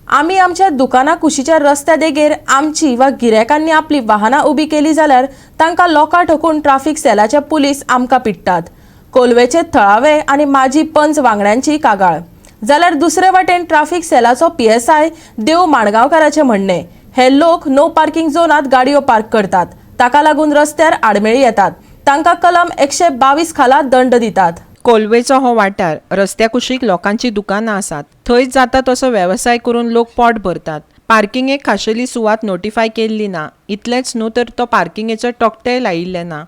आम्ही आमच्या दुकाना कुशीच्या रस्त्या देगेर आमची वा गिरायकांनी आपली वाहना उभी केली जाल्यार तांकां लोकां ठोकून ट्रॅफिक सेलाचे पुलीस आमकां पिट्टात। कोलवेचे थळावे आणि माजी पंच वांगड्यांची कागाळ जाल्यार दुसरे वाटेन ट्रॅफिक सेलाचो PSI देव माणगांवकाराचे म्हणणे, हे लोक नो पार्किंग झोनात गाडयो पार्क करतात, ताका लागून रस्त्यार आडमेळी येतात, तांकां कलम 122 खाला दंड दितात। कोलवेचो हो वाठार रस्त्या कुशीक लोकांची दुकानां आसात, थंय जाता तसो वेवसाय करून लोक पोट भरतात। पार्किंगेक खाशेली सुवात नोटिफाय केल्ली ना, इतलेंच न्हू तर तो पार्किंगेचो टोकटेय लायिल्ले ना,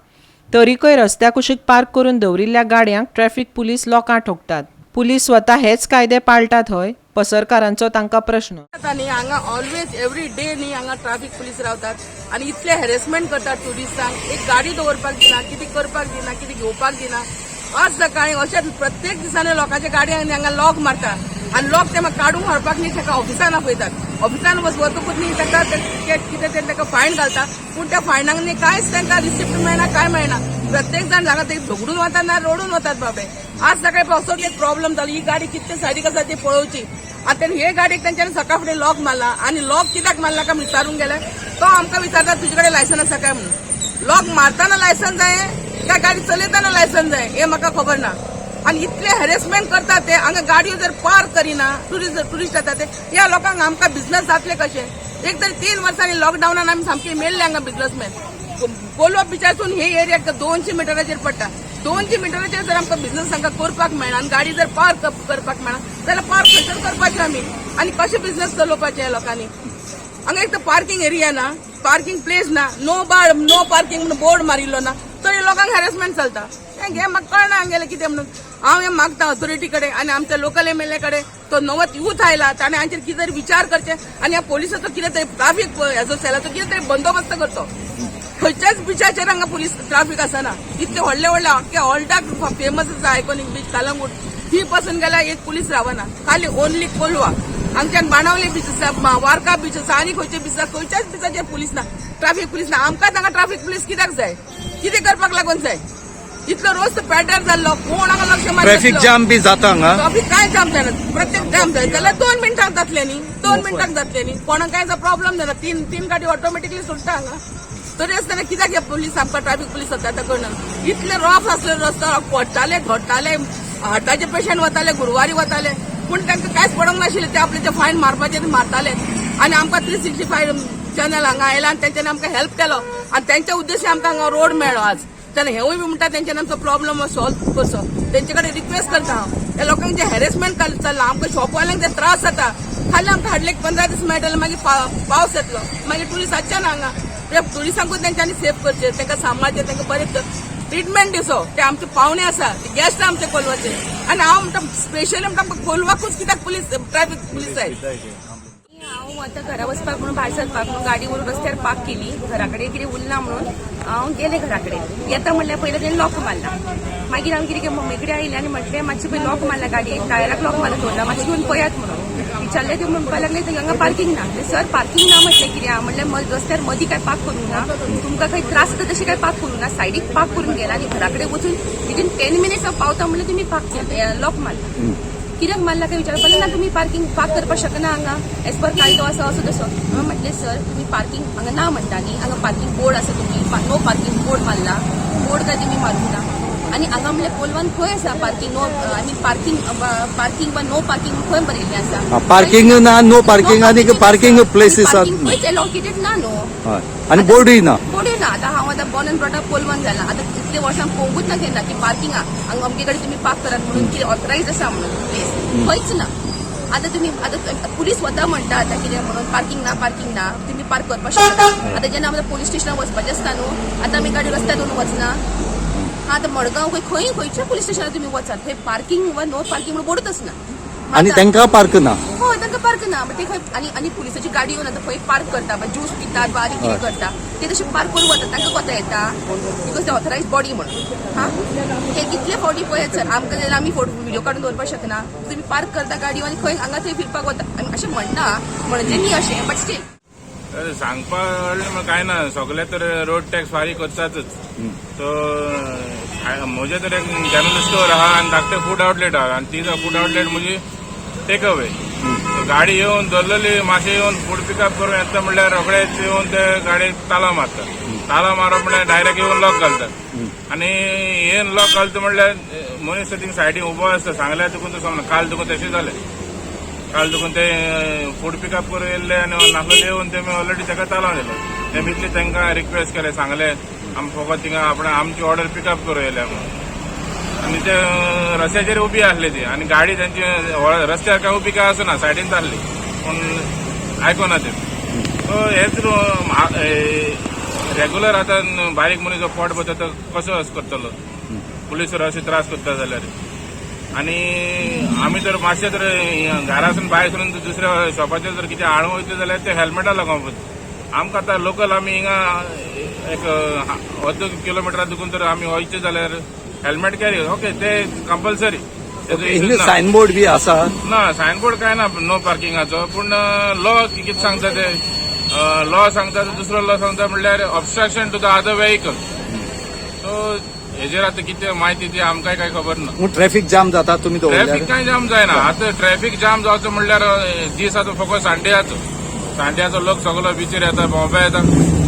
तरीकय रस्त्या कुशीक पार्क करून दवरिल्ल्या गाडयांक ट्रॅफिक पुलीस लोकां ठोकतात। पुलीस स्वता हेच कायदे पाळटात हय, पसरकारांचो तांकां प्रश्न। हांगा ऑलवेज एवरी डे न्ही हांगा ट्रॅफिक पुलीस रावतात आणि इतले हॅरेसमेंट करतात टुरिस्टांक, एक गाडी दवरपाक दिना, कितें करपाक दिना, कितें घेवपाक दिना। आज सकाळी अशें प्रत्येक दिसांनी लोकांच्या गाडयांनी हांगा लॉक मारतात आणि लॉक ते काढून व्हरपाक न्ही ताका ऑफिसान आपयतात। ऑफिसान वतकूच न्ही ताका कितें ते ताका फायन घालतात, पूण त्या फायनाक न्ही कांयच तांकां रिसिप्ट मेळना, काय मेळना। प्रत्येक जाण हांगा ते झगडून वतात ना रोडून वतात बाबे। आज सकाळी पावसात एक प्रॉब्लेम जालो, ही गाडी कितले सायडीक आसा ती पळोवची। आता हे गाडीक तांच्यानी सकाळ फुडें लॉक मारला आणि लॉक कित्याक मारला काय विचारूंक गेले तो आमकां विचारता तुजे कडेन लायसन आसा काय म्हणून। लॉक मारतना लायसन जाय काय गाडी चलयतना लायसन जाय हे म्हाका खबर ना। आणि इतले हॅरेसमेंट करतात ते हांगा गाडयो जर पार्क करिना, टुरिस्ट येतात ते, ह्या लोकांक आमकां बिझनेस जातले कशे। एक तरी 3 वर्सांनी लॉकडावनान आमी सामके मेल्ले हांगा बिझनेसमॅन। कोलवा बिचारसून हे एरियाक 200 मिटराचेर पडटा, 200 मिटराचेर जर आमकां बिझनेस तांकां करपाक मेळना आनी गाडी जर पार्क करपाक मेळना जाल्यार पार्क खंयसर करपाचें आमी आनी कशें बिझनेस चलोवपाचें ह्या लोकांनी। हांगा एक तर पार्किंग एरिया ना, पार्किंग प्लेस ना, नो पार्किंग म्हणून बोर्ड मारिल्लो ना, तरी लोकांक हॅरेसमेंट चलता। हे म्हाका कळना हांगेलें कितें म्हणून। हांव हें मागता ऑथॉरिटी कडेन आनी आमच्या लोकल MLA कडेन, तो नवत यूथ आयला ताणें हांचेर कितें तरी विचार करचे आनी ह्या पोलिसाचो कितें तरी ट्रॅफिक हेजो सेलाचो कितें तरी बंदोबस्त करचो। खंयच्याच बिचाचेर हांगा पुलीस ट्रॅफिक आसना, इतले व्हडले व्हडले अख्ख्या ऑल्टाक फेमस आसा आयकॉनिक बीच कलंगूट, ही पासून गेल्यार एक पुलीस रावना, खाली ओनली कोलवा। हांगच्यान बाणावले बीच आसा, वार्का बीच आसा आनी खंयचे बीच आसा, खंयच्याच बिचाचेर पुलीस ना, ट्रॅफिक पुलीस ना। आमकां हांगा ट्रॅफिक पुलीस कित्याक जाय, कितें करपाक लागून जाय। इतलो रोज पॅटर्न जाल्लो, कोण हांगा लक्ष मारता। ट्रॅफिक जाम बी जाता हांगा, ट्रॅफिक काय जाम जायना, प्रत्येक जाम जाय जाल्यार 2 मिनटांक जातले न्ही, 2 मिनटांक जातले न्ही। कोणाक काय प्रॉब्लेम जायना, तीन गाडी ऑटोमॅटिकली सुट्टा हांगा। तरी आसतना कित्याक हे पुलीस आमकां ट्रॅफिक पुलीस जाता ते कळना। इतले रफ आसले रस्ते, पडटाले घडटाले, हार्टाचे पेशंट वताले, गुरुवारी वताले, पूण तांकां कांयच पडोंक नाशिल्लें, ते आपले जे फायन मारपाचे ते मारताले। आनी आमकां 365 चॅनल हांगा आयला आनी तेंच्यांनी आमकां हेल्प केलो आनी तेंच्या उद्देशी आमकां हांगा रोड मेळ्ळो आज। तेन्ना हेवूय बी म्हणटा तेंच्यांनी आमचो प्रॉब्लम सॉल्व करचो, तेंचे कडेन रिक्वेस्ट करता हांव। ह्या लोकांक जे हॅरेसमेंट चल्ला, आमकां शॉपवाल्यांक जे त्रास जाता, खाली आमकां हाडले 15 दीस मेळटले, मागीर पावस येतलो, मागीर टुरिस्ट येवचे ना हांगा। ते टुरिस्टांकूच तेंच्यांनी सेफ करचे, तांकां सांबाळचे, तांकां बरें ट्रिटमेंट दिवचो। ते आमचे पावणे आसा, गेस्ट आमचे कोलवाचे, आनी हांव म्हणटा स्पेशली म्हणटा आमकां कोलवाकूच कित्याक पुलीस ट्रॅफिक पुलीस जाय। हांव आतां घरा वचपाक म्हणून भायर सरपाक म्हणून गाडी व्हरून रस्त्यार पार्क केली, घरा कडेन कितें उरना म्हणून हांव गेलें घरा कडेन। येता म्हणल्यार पयलीं तेणें लॉक मारला, मागीर हांव कितें मम्मी कडेन आयलें आनी म्हटलें मातशें पळय लॉक मारला गाडयेक, टायराक लॉक मारला दवरला, मातशें घेवन पळयात म्हणून विचारलें। ते म्हणपाक लागले हांगा पार्किंग ना। सर पार्किंग ना म्हटलें कितें, हांव म्हणलें रस्त्यार मदीं काय पार्क करूं ना, तुमकां काही त्रास जाता तशें काय पार्क करूं ना, सायडीक पार्क करून गेला आनी घरा कडेन वचून विदीन 10 मिनिट्स हांव पावता म्हणलें तुमी पार्क लॉक मारला। कित्याक मारला काय विचारपाक लागलें ना, तुमी पार्क करपाक शकना हांगा, एज पर कायदो आसा असो तसो। हांवें म्हटलें सर तुमी पार्किंग हांगा ना म्हणटा न्ही, हांगा पार्किंग बोर्ड आसा, तुमी नो पार्किंग बोर्ड मारला, बोर्ड काय तुमी मारूंक ना। आनी हांगा म्हणल्यार कोलवान खंय आसा parking, no I mean parking वा नो पार्किंग खंय बरयल्लें आसा। पार्किंग ना, नो पार्किंग आनी पार्किंग प्लेसीस खंयच एलोकेटेड ना न्हू, आनी बोर्डूय ना। बोर्डूय ना। आतां हांव आतां बॉर्न एंड ब्रॉट अप कोलवान जाला, आतां इतले वर्सां पळोवंकूच ना केन्ना की पार्किंग हांगा अमके कडेन तुमी पार्क करात म्हणून कितें ऑथरायज आसा म्हणून प्लेस, खंयच ना। आतां तुमी आतां पुलीस स्वता म्हणटा आतां कितें म्हणून पार्किंग ना तुमी पार्क करपाक शकता। आतां जेन्ना आमकां पुलीस स्टेशनार वचपाचें आसता न्हू, आतां आमी गाडी रस्त्यार दवरून वचना, आतां मडगांव खंयच्या पुलीस स्टेशनार तुमी वचात, थंय पार्किंग वा नो पार्किंग म्हणून बोर्डूच आसना आनी तांकां पार्क ना। हय तांकां पार्क ना, ते खंय आनी पुलिसाची गाडी येवन आतां खंय पार्क करता, ज्यूस पितात वा आनी कितें करता, ते तशें पार्क करून वतात, तांकां कोता येता बिकॉज ते ऑथरायज बॉडी म्हणून। हा ते कितले फावटी पळयात सर, आमकां जाल्यार आमी व्हिडिओ काडून दवरपाक शकना, तुमी पार्क करता गाडी आनी खंय हांगा थंय फिरपाक वता, आमी अशें म्हणना म्हणजे न्ही अशें, बट स्टील सांगपाक काय ना, सगळे तर रोड टॅक्स फारीक करतातच। तो म्हजे तर एक जनरल स्टोर आहा आनी धाकटें फूड आउटलेट आहा, आनी तिजो फूड आउटलेट म्हणजे टेक अवे। गाडी येऊन दल्लली मासे येऊन फूड पिकअप करून येता म्हणल्यार रोखडेच येऊन ते गाडयेक ताला मारतात. ताला मारप म्हणल्यार डायरेक्ट येऊन लॉक घालतात आणि येवन लॉक घालता म्हणल्यार मनीस थिंग सायडीन उबो आसता. सांगल्यार तुका तो समज काल तुका तशें जालें. काल तुका ते फूड पिकअप करून येयल्ले आनी नासलेले येवन तेमी ऑलरेडी ताका ताला दिलो. तेमी इतले तांकां रिक्वेस्ट केले, सांगले आमी फकत थिंगा आपण आमची ऑर्डर पिकअप करूं येयल्या म्हणून. आणि ते रस्त्याचेर उबी आसली ती आणि गाडी त्यांची रस्त्यार काय उबी काय आसना, सायडीन चालली पूण आयकोना ते. सो हेच रेग्युलर आतां बारीक मनीस जो पोट भरता तो कसो करतलो, पुलीस अशें त्रास करता जाल्यार. आणि आमी जर मातशें जर घरासून भायर सरून दुसऱ्या शॉपाचेर जर कितें हाडूंक वयतले जाल्यार ते हेल्मेटा लागून पडटा. आमकां आतां लोकल आमी हिंगा एक 1 किलोमिटरा दुखून जर आमी वयचे जाल्यार हेल्मेट कॅरी ओके ते कंपल्सरी. हिंगा सायनबोर्ड बी आसा? ना सायनबोर्ड काय ना नो पार्किंगाचो. पूण लॉ कितें सांगता ते लॉ सांगता दुसरो लॉ सांगता म्हणल्यार obstruction to the other vehicle. So हेजेर आतां कितें म्हायती ती आमकांय काय खबर ना. ट्रॅफिक जाम जाता तुमी ट्रॅफिक काय जाम जायना. आतां ट्रॅफिक जाम जावचो म्हणल्यार दीस आतां फकत सांड्याचो लोक सगळो बिचेर येता, भोंवपा येता.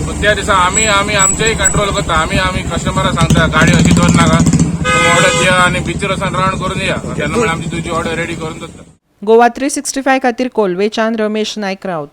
पूण त्या दिसा आमी आमचेय कंट्रोल करता. आमी कस्टमराक सांगता गाडी अशी दवरनाका, ऑर्डर दिया आणि बिचेर वचून रावंड करून या. तेन्ना आमची तुजी ऑर्डर रेडी करून दवरता. गोवा 365 खातीर कोलवेच्यान रमेश नायक रावत.